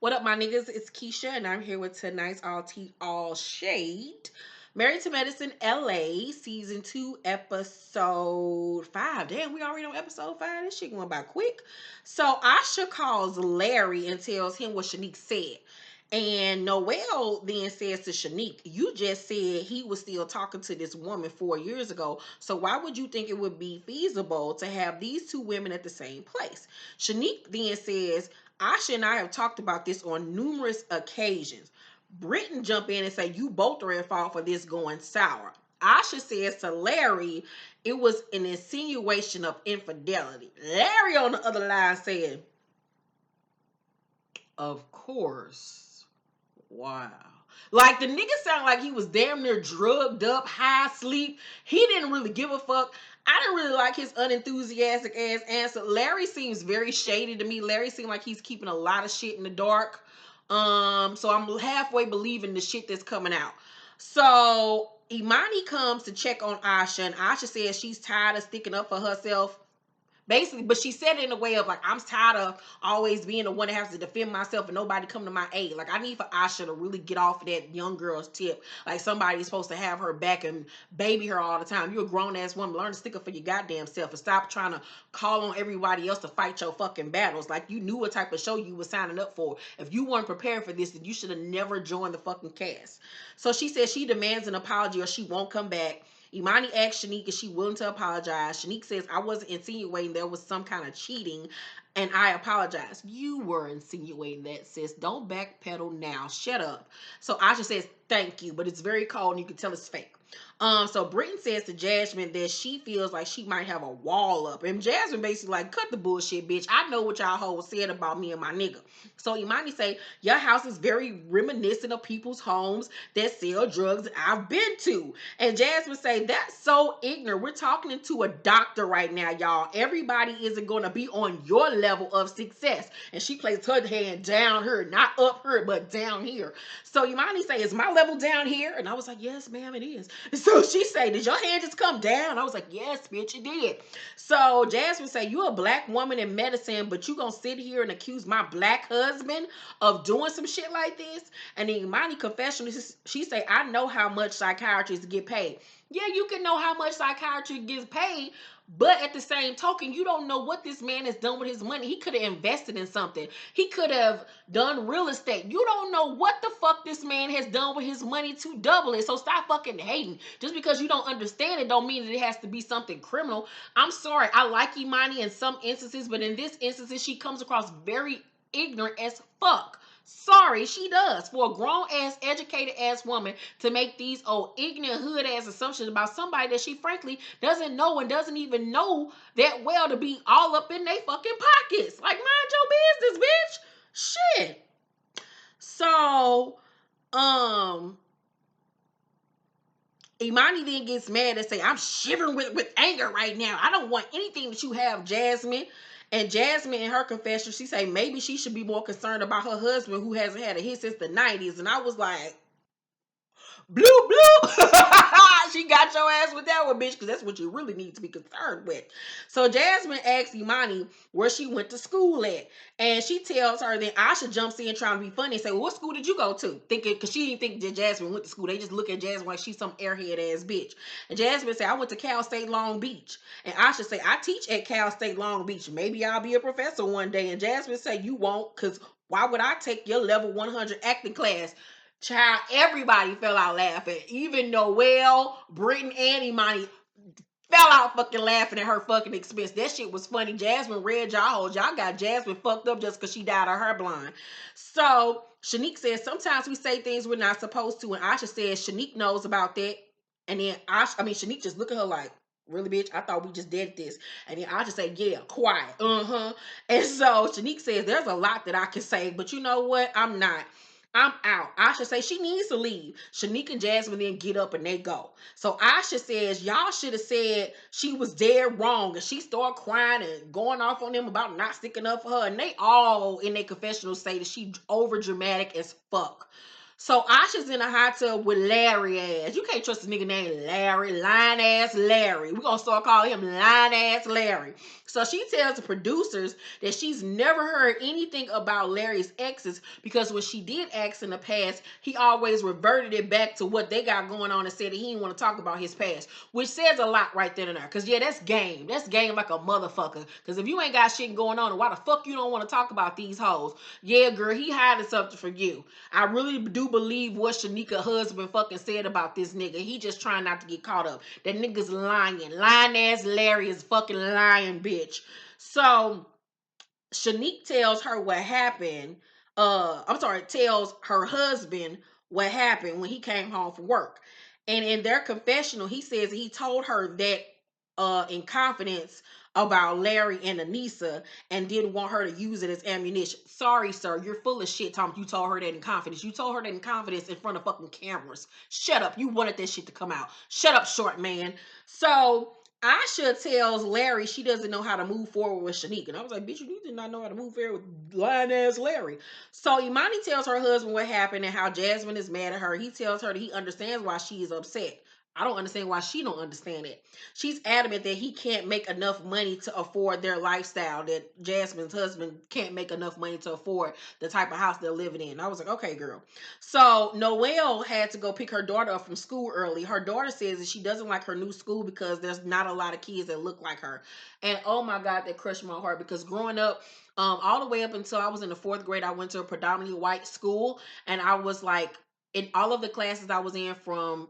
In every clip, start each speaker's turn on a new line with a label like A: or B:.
A: What up, my niggas? It's Keisha, and I'm here with tonight's All Tea, All Shade. Married to Medicine LA, Season 2, Episode 5. Damn, we already on Episode 5? This shit going by quick. So, Asha calls Larry and tells him what Shanique said. And Noelle then says to Shanique, you just said he was still talking to this woman 4 years ago. So why would you think it would be feasible to have these two women at the same place? Shanique then says, Asha and I have talked about this on numerous occasions. Britton jump in and say, you both are at fault for this going sour. Asha says to Larry, it was an insinuation of infidelity. Larry on the other line said, of course. Wow. Like the nigga sounded like he was damn near drugged up, high sleep. He didn't really give a fuck. I didn't really like his unenthusiastic ass answer. Larry seems very shady to me. Larry seems like he's keeping a lot of shit in the dark. So I'm halfway believing the shit that's coming out. So Imani comes to check on Asha, and Asha says she's tired of sticking up for herself. Basically, but she said it in a way of like, I'm tired of always being the one that has to defend myself and nobody come to my aid. Like, I need for Asha to really get off of that young girl's tip. Like, somebody's supposed to have her back and baby her all the time. You're a grown-ass woman. Learn to stick up for your goddamn self and stop trying to call on everybody else to fight your fucking battles. Like, you knew what type of show you were signing up for. If you weren't prepared for this, then you should have never joined the fucking cast. So she says she demands an apology or she won't come back. Imani asks Shanique is she willing to apologize. Shanique says, I wasn't insinuating there was some kind of cheating and I apologize. You were insinuating that, sis. Don't backpedal now. Shut up. So Asha says, thank you, but it's very cold and you can tell it's fake. So Britton says to Jasmine that she feels like she might have a wall up. And Jasmine basically like, cut the bullshit, bitch. I know what y'all hoes said about me and my nigga. So Imani say, your house is very reminiscent of people's homes that sell drugs that I've been to. And Jasmine say, that's so ignorant. We're talking to a doctor right now, y'all. Everybody isn't going to be on your level of success. And she placed her hand down here, not up here, but down here. So Imani say, is my level down here? And I was like, yes, ma'am, it is. So she say, did your hand just come down? I was like, yes, bitch, it did. So Jasmine say, you a black woman in medicine, but you gonna sit here and accuse my black husband of doing some shit like this? And then Imani confession, she say, I know how much psychiatrists get paid. Yeah, you can know how much psychiatry gets paid, but at the same token, you don't know what this man has done with his money. He could have invested in something. He could have done real estate. You don't know what the fuck this man has done with his money to double it. So stop fucking hating. Just because you don't understand it don't mean that it has to be something criminal. I'm sorry. I like Imani in some instances, but in this instance, she comes across very ignorant as fuck. Sorry, she does. For a grown ass, educated ass woman to make these old ignorant hood ass assumptions about somebody that she frankly doesn't know and doesn't even know that well to be all up in their fucking pockets. Like, mind your business, bitch. Shit. So, Imani then gets mad and say, I'm shivering with anger right now. I don't want anything that you have, Jasmine. And Jasmine, in her confession, she say maybe she should be more concerned about her husband who hasn't had a hit since the 90s. And I was like, blue, blue. She got your ass with that one, bitch, because that's what you really need to be concerned with. So Jasmine asks Imani where she went to school at. And she tells her, then Asha jumps in trying to be funny and say, well, what school did you go to? Thinking, because she didn't think that Jasmine went to school. They just look at Jasmine like she's some airhead ass bitch. And Jasmine say, I went to Cal State Long Beach. And Asha say, I teach at Cal State Long Beach. Maybe I'll be a professor one day. And Jasmine say, you won't, because why would I take your level 100 acting class? Child, everybody fell out laughing. Even Noelle, Britton, and Imani fell out fucking laughing at her fucking expense. That shit was funny. Jasmine read y'all. Y'all got Jasmine fucked up just because she died of her blind. So Shanique says sometimes we say things we're not supposed to, and Asha says Shanique knows about that. And then Shanique just look at her like, really, bitch? I thought we just did this. And then I just say, yeah, quiet. And so Shanique says, there's a lot that I can say, but you know what? I'm not. I'm out. Asha say she needs to leave. Shanique and Jasmine then get up and they go. So Asha says, y'all should have said she was dead wrong. And she started crying and going off on them about not sticking up for her. And they all in their confessional say that she over dramatic as fuck. So Asha's in a hot tub with Larry ass. You can't trust a nigga named Larry, lying ass Larry. We're gonna start calling him lying ass Larry. So she tells the producers that she's never heard anything about Larry's exes because when she did ask in the past, he always reverted it back to what they got going on and said that he didn't want to talk about his past, which says a lot right then and there. Cause yeah, that's game. That's game like a motherfucker. Cause if you ain't got shit going on, why the fuck you don't want to talk about these hoes? Yeah, girl, he hiding something from you. I really do believe what Shanika husband fucking said about this nigga. He just trying not to get caught up. That nigga's lying. Lying ass Larry is fucking lying, bitch. So Shanique tells her what happened. Tells her husband what happened when he came home from work. And in their confessional, he says he told her that in confidence about Larry and Anissa and didn't want her to use it as ammunition. Sorry, sir, you're full of shit, Tom. You told her that in confidence. You told her that in confidence in front of fucking cameras. Shut up. You wanted that shit to come out. Shut up, short man. So Asha tells Larry she doesn't know how to move forward with Shanique. And I was like, bitch, you did not know how to move forward with lying ass Larry. So Imani tells her husband what happened and how Jasmine is mad at her. He tells her that he understands why she is upset. I don't understand why she don't understand it. She's adamant that he can't make enough money to afford their lifestyle, that Jasmine's husband can't make enough money to afford the type of house they're living in. I was like, okay, girl. So Noelle had to go pick her daughter up from school early. Her daughter says that she doesn't like her new school because there's not a lot of kids that look like her. And oh my God, that crushed my heart because growing up, all the way up until I was in the fourth grade, I went to a predominantly white school, and I was like, in all of the classes I was in from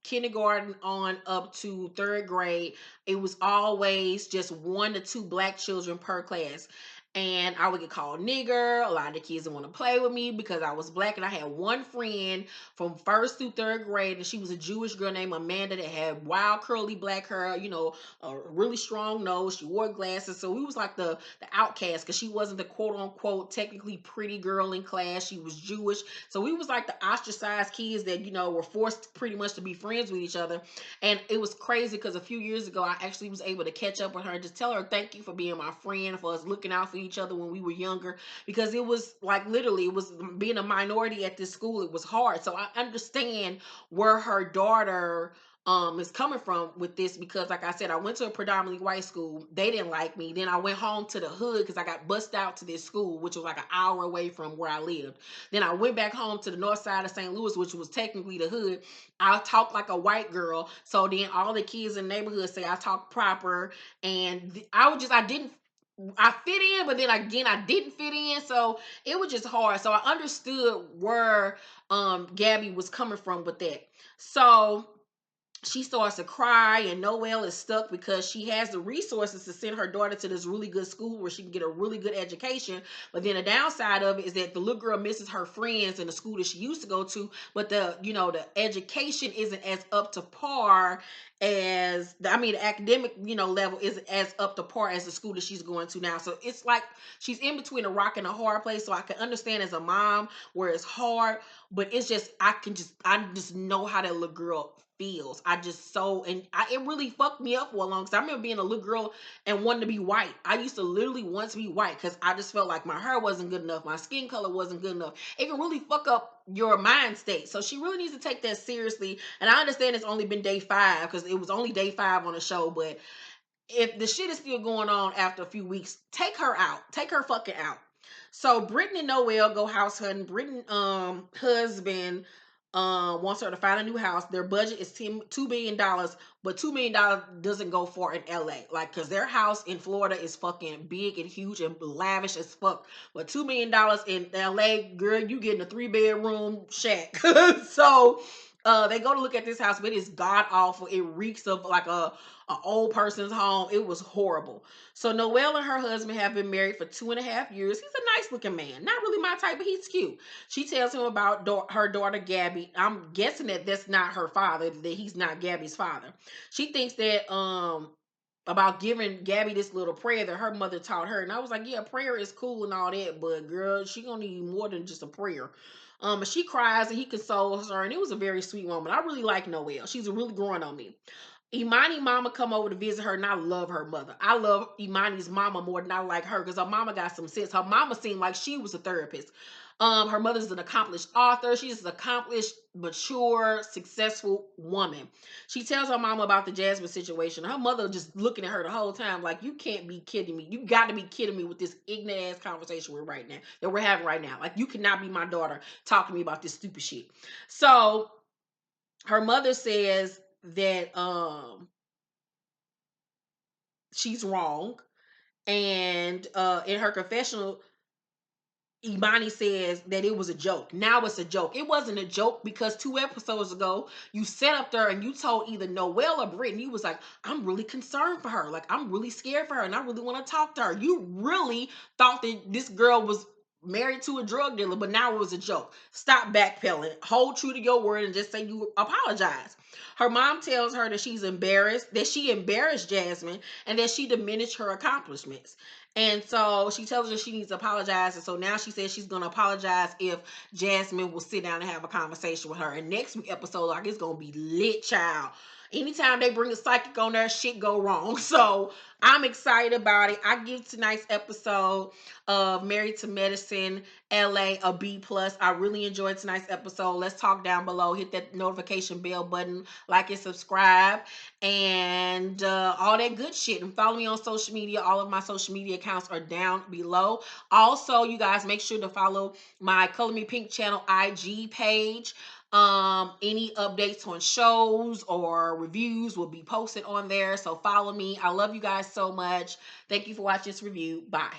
A: kindergarten on up to third grade, it was always just 1 to 2 black children per class. And I would get called nigger. A lot of the kids didn't want to play with me because I was black. And I had one friend from first through third grade, and she was a Jewish girl named Amanda that had wild curly black hair, a really strong nose. She wore glasses. So we was like the outcast because she wasn't the quote unquote technically pretty girl in class. She was Jewish. So we was like the ostracized kids that, were forced pretty much to be friends with each other. And it was crazy because a few years ago, I actually was able to catch up with her and just tell her thank you for being my friend, for us looking out for each other when we were younger. Because it was like literally, it was being a minority at this school. It was hard. So I understand where her daughter is coming from with this because like I said, I went to a predominantly white school. They didn't like me. Then I went home to the hood because I got bussed out to this school, which was like an hour away from where I lived. Then I went back home to the north side of St. Louis, which was technically the hood. I talk like a white girl. So then all the kids in the neighborhood say I talk proper. And I fit in, but then again, I didn't fit in. So it was just hard. So I understood where Gabby was coming from with that. So she starts to cry, and Noelle is stuck because she has the resources to send her daughter to this really good school where she can get a really good education. But then the downside of it is that the little girl misses her friends in the school that she used to go to, but the education isn't as up to par as the academic, level isn't as up to par as the school that she's going to now. So it's like she's in between a rock and a hard place. So I can understand as a mom where it's hard, but it's just I just know how that little girl feels. It really fucked me up for a long time. I remember being a little girl and wanting to be white. I used to literally want to be white because I just felt like my hair wasn't good enough, my skin color wasn't good enough. It can really fuck up your mind state. So she really needs to take that seriously. And I understand it's only been day 5 because it was only day 5 on the show, but if the shit is still going on after a few weeks, take her out. Take her fucking out. So Brittany and Noelle go house hunting. Brittany husband wants her to find a new house. Their budget is $2 million, but $2 million doesn't go far in LA. Like, cause their house in Florida is fucking big and huge and lavish as fuck. But $2 million in LA, girl, you getting a 3-bedroom shack. So they go to look at this house, but it's god awful. It reeks of like a old person's home. It was horrible. So Noelle and her husband have been married for 2.5 years. He's a nice looking man. Not really my type, but he's cute. She tells him about her daughter Gabby. I'm guessing that that's not her father, that he's not Gabby's father. She thinks that about giving Gabby this little prayer that her mother taught her. And I was like, yeah, prayer is cool and all that, but girl, she gonna need more than just a prayer. And she cries and he consoles her, and it was a very sweet moment. I really like Noelle. She's really growing on me. Imani mama come over to visit her, and I love her mother. I love Imani's mama more than I like her because her mama got some sense. Her mama seemed like she was a therapist. Her mother's an accomplished author. She's an accomplished, mature, successful woman. She tells her mama about the Jasmine situation. Her mother just looking at her the whole time like, you can't be kidding me. You got to be kidding me with this ignorant ass conversation we're having right now. Like, you cannot be my daughter talking to me about this stupid shit. So her mother says that she's wrong, and in her confessional, Imani says that it was a joke. Now it's a joke. It wasn't a joke because 2 episodes ago, you sat up there and you told either Noelle or Brittany, you was like, I'm really concerned for her. Like, I'm really scared for her and I really want to talk to her. You really thought that this girl was married to a drug dealer, but now it was a joke. Stop backpedaling. Hold true to your word and just say you apologize. Her mom tells her that she's embarrassed, that she embarrassed Jasmine, and that she diminished her accomplishments. And so she tells her she needs to apologize. And so now she says she's going to apologize if Jasmine will sit down and have a conversation with her. And next week episode, like, it's going to be lit, child. Anytime they bring a psychic on there, shit go wrong. So I'm excited about it. I give tonight's episode of Married to Medicine LA a B+. I really enjoyed tonight's episode. Let's talk down below. Hit that notification bell button, like and subscribe, and all that good shit. And follow me on social media. All of my social media accounts are down below. Also, you guys make sure to follow my Color Me Pink channel IG page. Any updates on shows or reviews will be posted on there. So follow me. I love you guys so much. Thank you for watching this review. Bye.